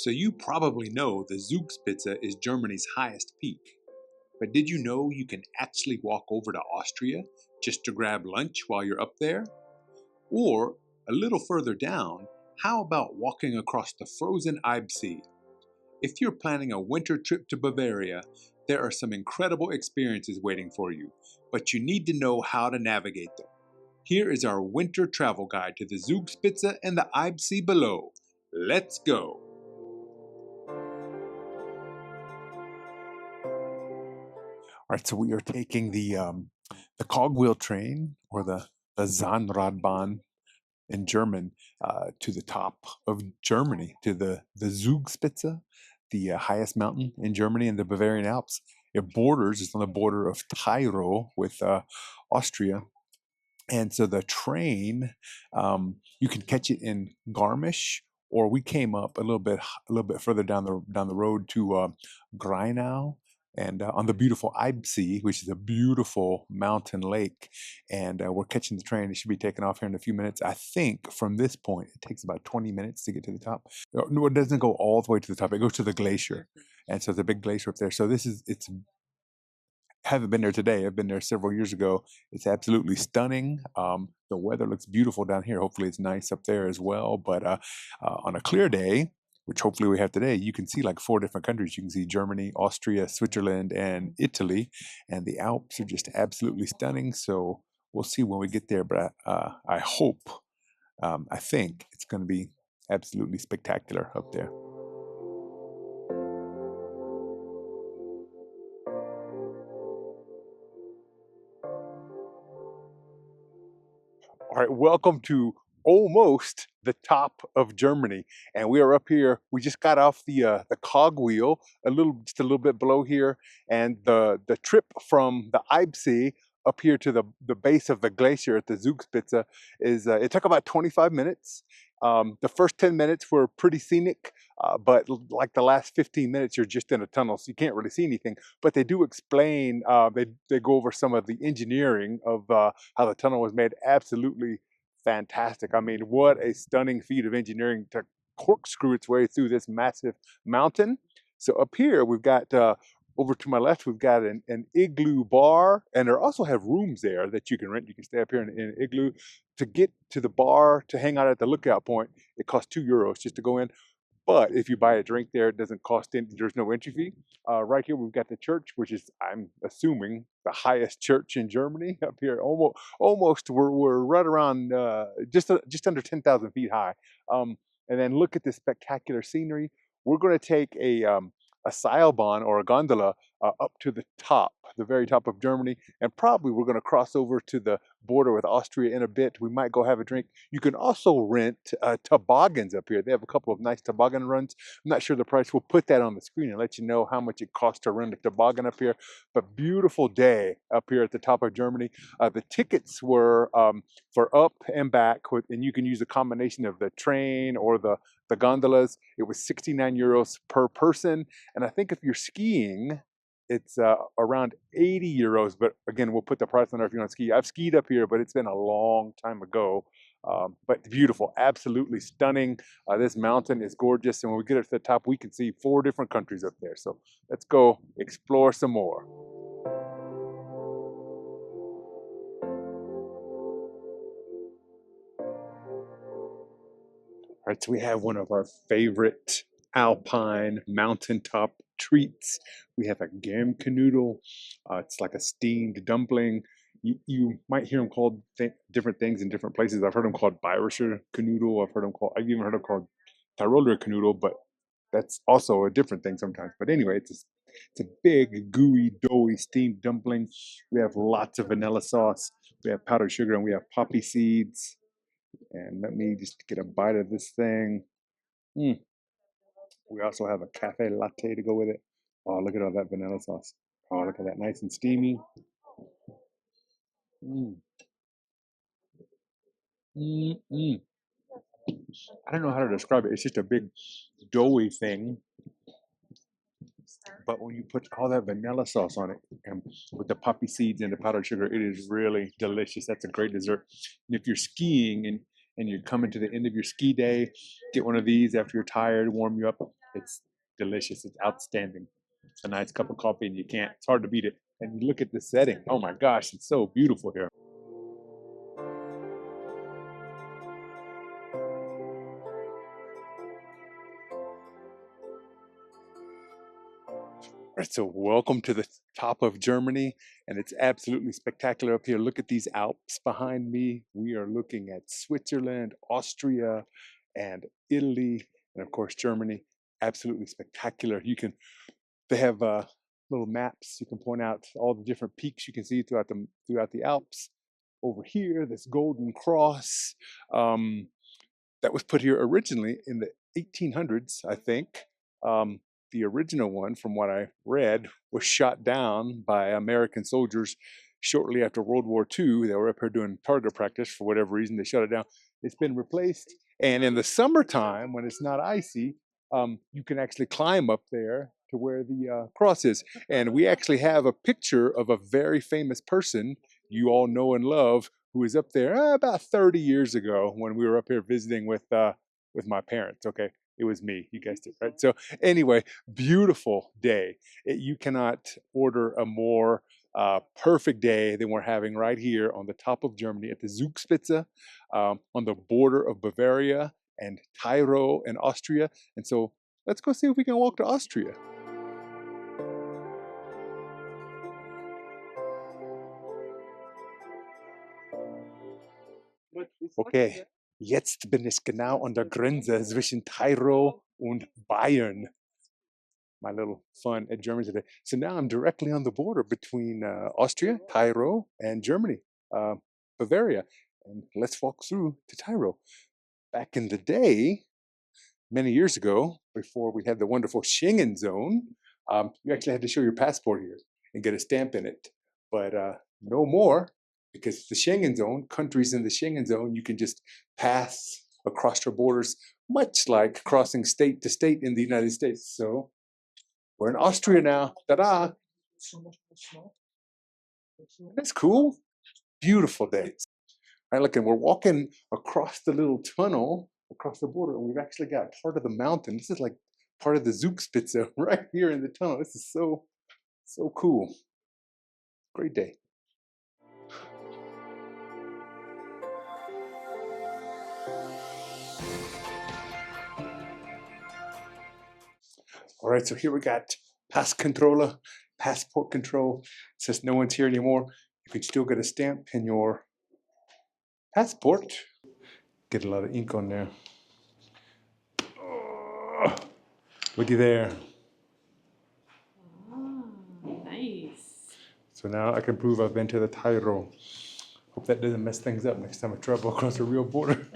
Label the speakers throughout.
Speaker 1: So you probably know the Zugspitze is Germany's highest peak. But did you know you can actually walk over to Austria just to grab lunch while you're up there? Or, a little further down, how about walking across the frozen Eibsee? If you're planning a winter trip to Bavaria, there are some incredible experiences waiting for you, but you need to know how to navigate them. Here is our winter travel guide to the Zugspitze and the Eibsee below. Let's go! All right, so we are taking the cogwheel train, or the Zahnradbahn in German, to the top of Germany, to the Zugspitze, the highest mountain in Germany in the Bavarian Alps. It's on the border of Tyrol with Austria. And so the train, you can catch it in Garmisch, or we came up a little bit further down the road to Greinau, and on the beautiful Eibsee, which is a beautiful mountain lake. And we're catching the train. It should be taking off here in a few minutes. I think from this point, it takes about 20 minutes to get to the top. No, it doesn't go all the way to the top. It goes to the glacier. And so the big glacier up there. So it's haven't been there today. I've been there several years ago. It's absolutely stunning. The weather looks beautiful down here. Hopefully it's nice up there as well. But on a clear day, which hopefully we have today, you can see like 4 different countries. You can see Germany, Austria, Switzerland, and Italy. And the Alps are just absolutely stunning. So we'll see when we get there. But I hope, I think it's going to be absolutely spectacular up there. All right, welcome to almost the top of Germany, and we are up here. We just got off the cogwheel, just a little bit below here, and the trip from the Eibsee up here to the base of the glacier at the Zugspitze is it took about 25 minutes. The first 10 minutes were pretty scenic, but like the last 15 minutes, you're just in a tunnel, so you can't really see anything. But they do explain, they go over some of the engineering of how the tunnel was made. Absolutely fantastic. I mean, what a stunning feat of engineering to corkscrew its way through this massive mountain. So up here, we've got over to my left, we've got an igloo bar, and they also have rooms there that you can rent. You can stay up here in an igloo. To get to the bar to hang out at the lookout point, it costs €2 just to go in. But if you buy a drink there, it doesn't cost any, there's no entry fee. Right here, we've got the church, which is, I'm assuming, the highest church in Germany up here. Almost we're right around just under 10,000 feet high. And then look at this spectacular scenery. We're going to take a Seilbahn, or a gondola, up to the top, the very top of Germany, and probably we're going to cross over to the border with Austria in a bit. We might go have a drink. You can also rent toboggans up here. They have a couple of nice toboggan runs. I'm not sure the price. We'll put that on the screen and let you know how much it costs to rent a toboggan up here. But beautiful day up here at the top of Germany. The tickets were for up and back, and you can use a combination of the train or the gondolas. It was €69 per person, and I think if you're skiing, it's around €80. But again, we'll put the price on there if you want to ski. I've skied up here, but it's been a long time ago. But beautiful, absolutely stunning. This mountain is gorgeous, and when we get up to the top, we can see 4 different countries up there. So let's go explore some more. All right, so we have one of our favorite alpine mountaintop treats. We have a Germknödel. It's like a steamed dumpling. You might hear them called different things in different places. I've heard them called Bayerischer Knödel. I've even heard them called Tiroler Knödel, but that's also a different thing sometimes. But anyway, it's a big, gooey, doughy steamed dumpling. We have lots of vanilla sauce. We have powdered sugar, and we have poppy seeds. And let me just get a bite of this thing. Mm. We also have a cafe latte to go with it. Oh, look at all that vanilla sauce. Oh, look at that, nice and steamy. Mm. Mm, mm. I don't know how to describe it. It's just a big doughy thing. But when you put all that vanilla sauce on it, and with the poppy seeds and the powdered sugar, it is really delicious. That's a great dessert. And if you're skiing and you're coming to the end of your ski day, get one of these after you're tired, warm you up. It's delicious. It's outstanding. It's a nice cup of coffee, and it's hard to beat it. And you look at the setting. Oh my gosh, it's so beautiful here. Right, so welcome to the top of Germany, and it's absolutely spectacular up here. Look at these Alps behind me. We are looking at Switzerland, Austria, and Italy, and of course Germany. Absolutely spectacular. They have little maps. You can point out all the different peaks you can see throughout the Alps. Over here, this golden cross that was put here originally in the 1800s, I think. Um, the original one, from what I read, was shot down by American soldiers shortly after World War II. They were up here doing target practice. For whatever reason, they shut it down. It's been replaced. And in the summertime, when it's not icy, you can actually climb up there to where the cross is. And we actually have a picture of a very famous person you all know and love who was up there about 30 years ago when we were up here visiting with my parents. Okay, it was me. You guessed it, right? So anyway, beautiful day. You cannot order a more perfect day than we're having right here on the top of Germany at the Zugspitze, on the border of Bavaria and Tyrol and Austria. And so let's go see if we can walk to Austria. Okay, jetzt bin ich genau an der Grenze zwischen Tyrol und Bayern. My little fun at Germany today. So now I'm directly on the border between Austria, Tyrol, and Germany, Bavaria. And let's walk through to Tyrol. Back in the day, many years ago, before we had the wonderful Schengen zone, you actually had to show your passport here and get a stamp in it. But no more, because the Schengen zone, countries in the Schengen zone, you can just pass across your borders, much like crossing state to state in the United States. So we're in Austria now. Ta-da! That's cool. Beautiful day. Right, look, and we're walking across the little tunnel across the border, and we've actually got part of the mountain. This is like part of the Zugspitze right here in the tunnel. This is so cool. Great day. All right, so here we got passport control. It says no one's here anymore. You can still get a stamp in your passport. Get a lot of ink on there. Oh, looky there.
Speaker 2: Nice.
Speaker 1: So now I can prove I've been to the Tyrol. Hope that doesn't mess things up next time I travel across a real border.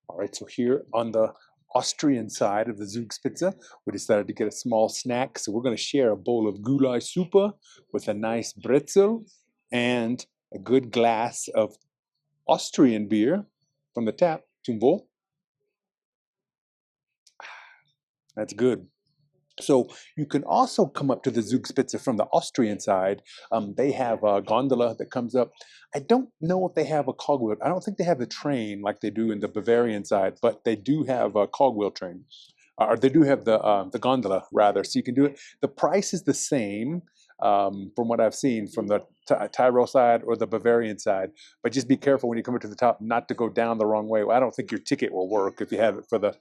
Speaker 1: All right, so here on the Austrian side of the Zugspitze, we decided to get a small snack. So we're going to share a bowl of goulash super with a nice bretzel and a good glass of Austrian beer from the tap. Zum Wohl. That's good. So you can also come up to the Zugspitze from the Austrian side. They have a gondola that comes up. I don't know if they have a cogwheel. I don't think they have the train like they do in the Bavarian side, but they do have a cogwheel train. Or they do have the gondola, rather. So you can do it. The price is the same from what I've seen from the Tyrol side or the Bavarian side. But just be careful when you come up to the top not to go down the wrong way. I don't think your ticket will work if you have it for the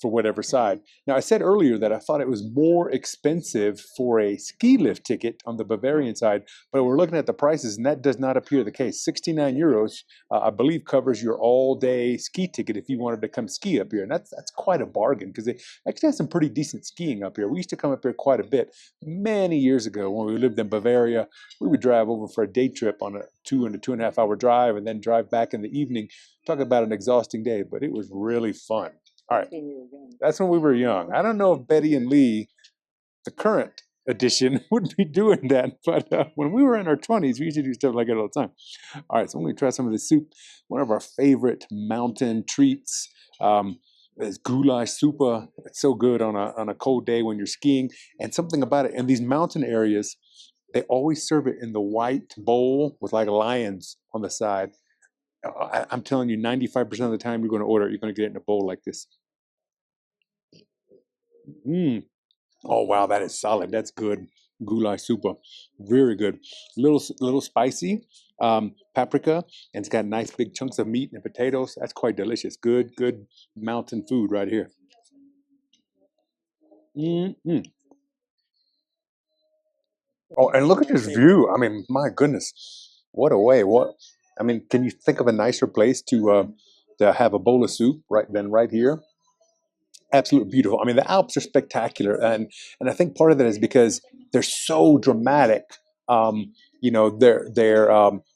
Speaker 1: for whatever side. Now, I said earlier that I thought it was more expensive for a ski lift ticket on the Bavarian side, but we're looking at the prices, and that does not appear the case. 69 euros, I believe, covers your all-day ski ticket if you wanted to come ski up here, and that's quite a bargain because they actually have some pretty decent skiing up here. We used to come up here quite a bit many years ago when we lived in Bavaria. We would drive over for a day trip on a 2.5 hour drive, and then drive back in the evening. Talk about an exhausting day, but it was really fun. All right, that's when we were young. I don't know if Betty and Lee, the current edition, would be doing that, but when we were in our 20s, we used to do stuff like that all the time. All right, so I'm going to try some of this soup. One of our favorite mountain treats is goulash soup. It's so good on a cold day when you're skiing. And something about it, in these mountain areas, they always serve it in the white bowl with like lions on the side. I'm telling you, 95% of the time you're going to order it, you're going to get it in a bowl like this. Mm. Oh wow, that is solid. That's good. Goulash soup, very good. Little spicy, paprika, and it's got nice big chunks of meat and potatoes. That's quite delicious. Good mountain food right here. Mm-mm. Oh, and look at this view. I mean, my goodness, what a way! What I mean, can you think of a nicer place to have a bowl of soup than right here? Absolutely beautiful. I mean, the Alps are spectacular, and I think part of that is because they're so dramatic. They're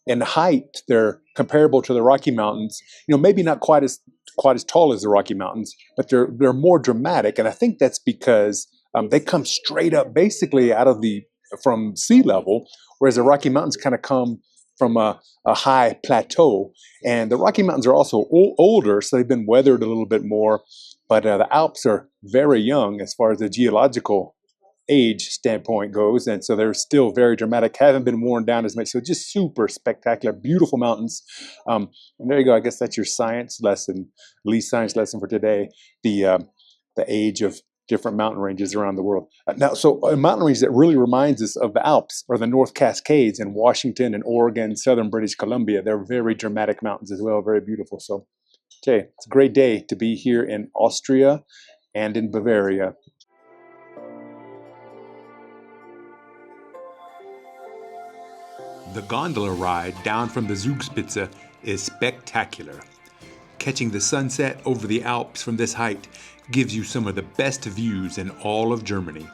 Speaker 1: in height, they're comparable to the Rocky Mountains. Maybe not quite as tall as the Rocky Mountains, but they're more dramatic, and I think that's because they come straight up, basically out of the from sea level, whereas the Rocky Mountains kind of come from a high plateau, and the Rocky Mountains are also older, so they've been weathered a little bit more, but the Alps are very young as far as the geological age standpoint goes, and so they're still very dramatic, haven't been worn down as much. So just super spectacular, beautiful mountains. And there you go. I guess that's your science lesson, least science lesson for today. The age of different mountain ranges around the world. Now, so a mountain range that really reminds us of the Alps are the North Cascades in Washington and Oregon, southern British Columbia. They're very dramatic mountains as well, very beautiful. So, okay, it's a great day to be here in Austria and in Bavaria. The gondola ride down from the Zugspitze is spectacular. Catching the sunset over the Alps from this height gives you some of the best views in all of Germany.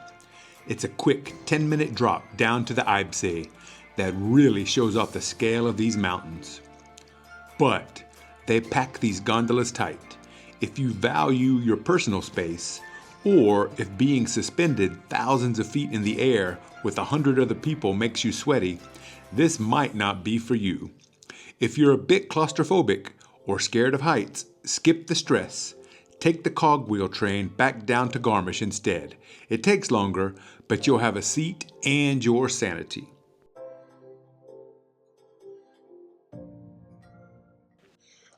Speaker 1: It's a quick 10-minute drop down to the Eibsee that really shows off the scale of these mountains. But they pack these gondolas tight. If you value your personal space, or if being suspended thousands of feet in the air with 100 other people makes you sweaty, this might not be for you. If you're a bit claustrophobic or scared of heights, skip the stress. Take the cogwheel train back down to Garmisch instead. It takes longer, but you'll have a seat and your sanity.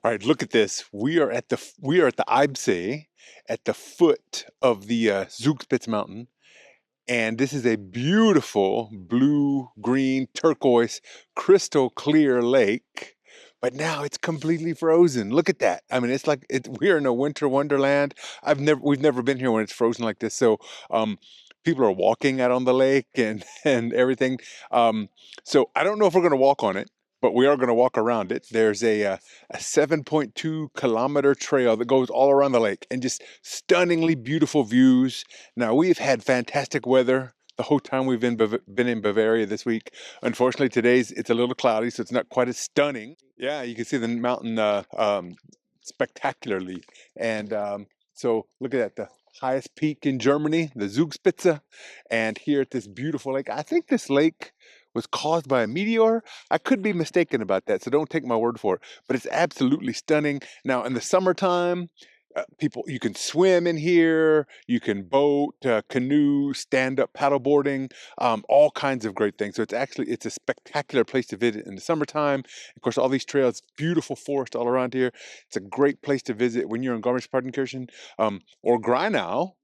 Speaker 1: All right, look at this. We are at the Eibsee, at the foot of the Zugspitze mountain. And this is a beautiful blue, green, turquoise, crystal clear lake. But now it's completely frozen. Look at that. I mean, it's like we're in a winter wonderland. We've never been here when it's frozen like this. So people are walking out on the lake and and everything. So I don't know if we're going to walk on it, but we are going to walk around it. There's a 7.2 kilometer trail that goes all around the lake and just stunningly beautiful views. Now, we've had fantastic weather the whole time we've been in Bavaria this week. Unfortunately, it's a little cloudy, so it's not quite as stunning. Yeah, you can see the mountain spectacularly. And so look at that, the highest peak in Germany, the Zugspitze. And here at this beautiful lake, I think this lake was caused by a meteor. I could be mistaken about that, so don't take my word for it. But it's absolutely stunning. Now, in the summertime, you can swim in here, you can boat, canoe, stand-up paddleboarding, all kinds of great things. So it's a spectacular place to visit in the summertime. Of course, all these trails, beautiful forest all around here. It's a great place to visit when you're in Garmisch-Partenkirchen or Greinau.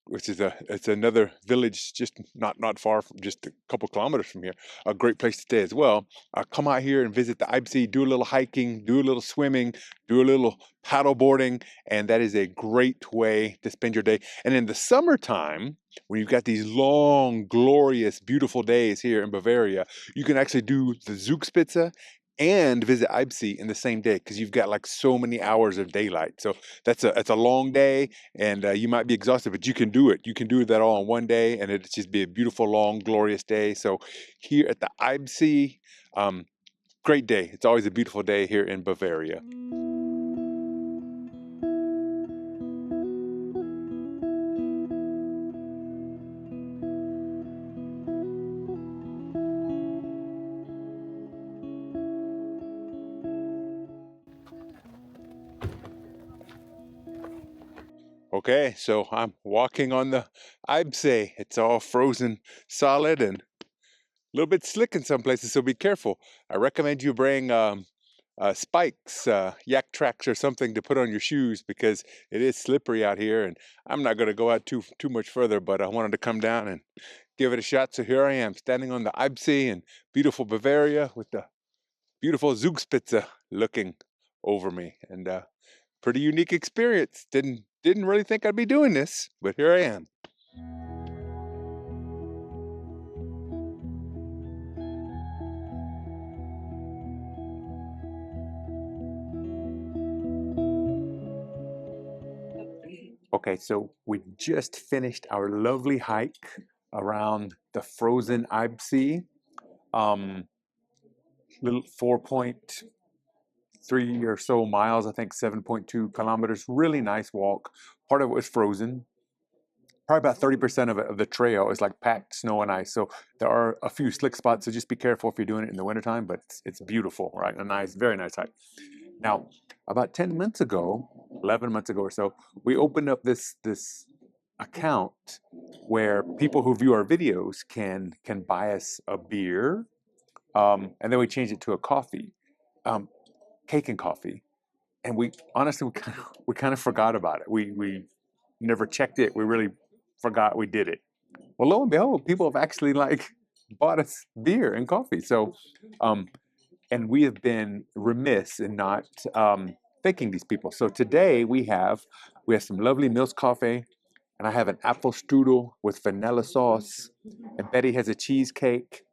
Speaker 1: which is it's another village just not far from, just a couple kilometers from here. A great place to stay as well. Come out here and visit the Eibsee, do a little hiking, do a little swimming, do a little paddle boarding, and that is a great way to spend your day. And in the summertime, when you've got these long, glorious, beautiful days here in Bavaria, you can actually do the Zugspitze and visit Eibsee in the same day because you've got like so many hours of daylight. So that's a long day, and you might be exhausted, but you can do it. You can do that all in one day, and it'll just be a beautiful, long, glorious day. So here at the Eibsee, great day. It's always a beautiful day here in Bavaria. Okay, so I'm walking on the Eibsee. It's all frozen solid and a little bit slick in some places, so be careful. I recommend you bring spikes, yak tracks or something to put on your shoes because it is slippery out here. And I'm not going to go out too much further, but I wanted to come down and give it a shot. So here I am standing on the Eibsee in beautiful Bavaria with the beautiful Zugspitze looking over me, and pretty unique experience. Didn't really think I'd be doing this, but here I am. Okay, so we just finished our lovely hike around the frozen Eibsee. Little 4.3 or so miles, I think 7.2 kilometers. Really nice walk. Part of it was frozen. Probably about 30% of the trail is like packed snow and ice. So there are a few slick spots. So just be careful if you're doing it in the wintertime, but it's beautiful, right? A nice, very nice hike. Now, about 10 months ago, 11 months ago or so, we opened up this account where people who view our videos can buy us a beer, and then we changed it to a coffee, cake and coffee. And we honestly we kind of forgot about it. We never checked it. We really forgot we did it. Well, lo and behold, people have actually like bought us beer and coffee. So, and we have been remiss in not thanking these people. So today we have some lovely Mills coffee, and I have an apple strudel with vanilla sauce, and Betty has a cheesecake.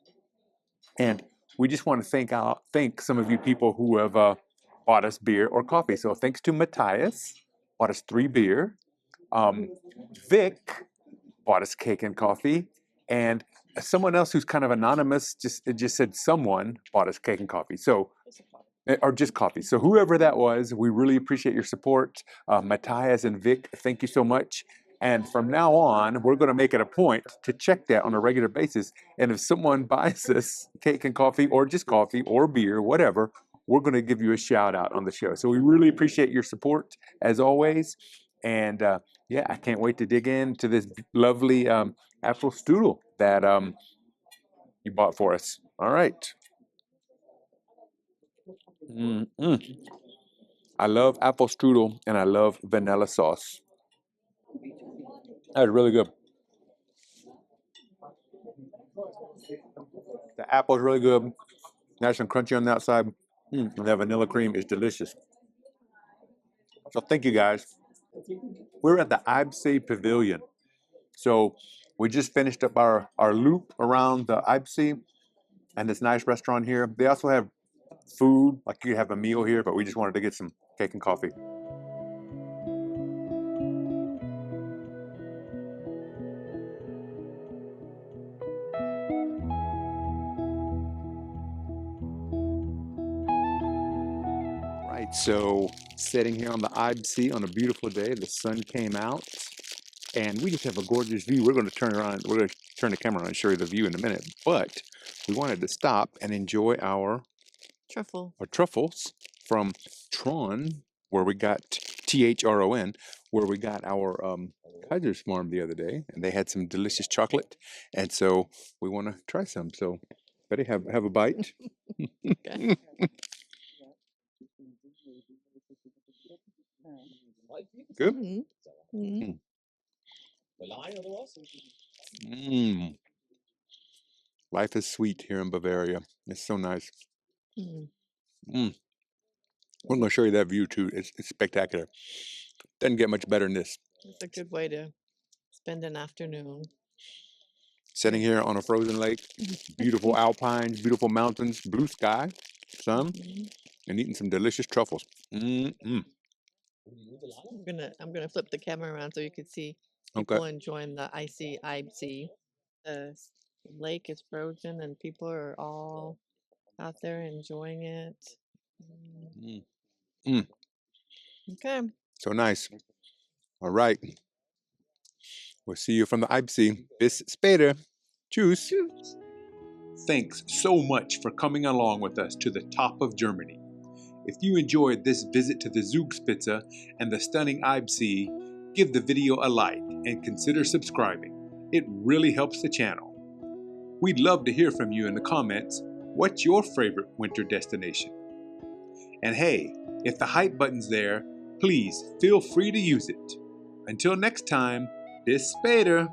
Speaker 1: And we just want to thank some of you people who have bought us beer or coffee. So thanks to Matthias, bought us 3 beer. Vic bought us cake and coffee, and someone else who's kind of anonymous just said someone bought us cake and coffee. So, or just coffee. So whoever that was, we really appreciate your support. Matthias and Vic, thank you so much. And from now on, we're going to make it a point to check that on a regular basis. And if someone buys us cake and coffee or just coffee or beer, whatever, we're going to give you a shout out on the show. So we really appreciate your support as always. And yeah, I can't wait to dig into this lovely apple strudel that you bought for us. All right. I love apple strudel and I love vanilla sauce. That's really good. The apple's really good. Nice and crunchy on the outside. And that vanilla cream is delicious. So thank you guys. We're at the Eibsee Pavilion. So we just finished up our loop around the Eibsee and this nice restaurant here. They also have food, like you have a meal here, but we just wanted to get some cake and coffee. Right, so sitting here on the Eibsee on a beautiful day, the sun came out, and we just have a gorgeous view. We're going to turn around, we're going to turn the camera on and show you the view in a minute, but we wanted to stop and enjoy our truffles from Tron, where we got THRON, where we got our Kaiser's farm the other day, and they had some delicious chocolate, and so we want to try some. So, Betty, have a bite. Good. Mm. Life is sweet here in Bavaria. It's so nice.
Speaker 2: Mm.
Speaker 1: Mm. We're going to show you that view too. It's spectacular. Doesn't get much better than this.
Speaker 2: It's a good way to spend an afternoon.
Speaker 1: Sitting here on a frozen lake, beautiful alpines, beautiful mountains, blue sky, sun,
Speaker 2: Mhm.
Speaker 1: and eating some delicious truffles. Mm-mm.
Speaker 2: I'm gonna flip the camera around so you can see
Speaker 1: Okay.
Speaker 2: people enjoying the icy Eibsee. The lake is frozen and people are all out there enjoying it. Mm.
Speaker 1: Mm.
Speaker 2: Okay.
Speaker 1: So nice. All right. We'll see you from the Eibsee. Bis später. Tschüss.
Speaker 2: Tschüss.
Speaker 1: Thanks so much for coming along with us to the top of Germany. If you enjoyed this visit to the Zugspitze and the stunning Eibsee, give the video a like and consider subscribing. It really helps the channel. We'd love to hear from you in the comments. What's your favorite winter destination? And hey, if the hype button's there, please feel free to use it. Until next time, bis später.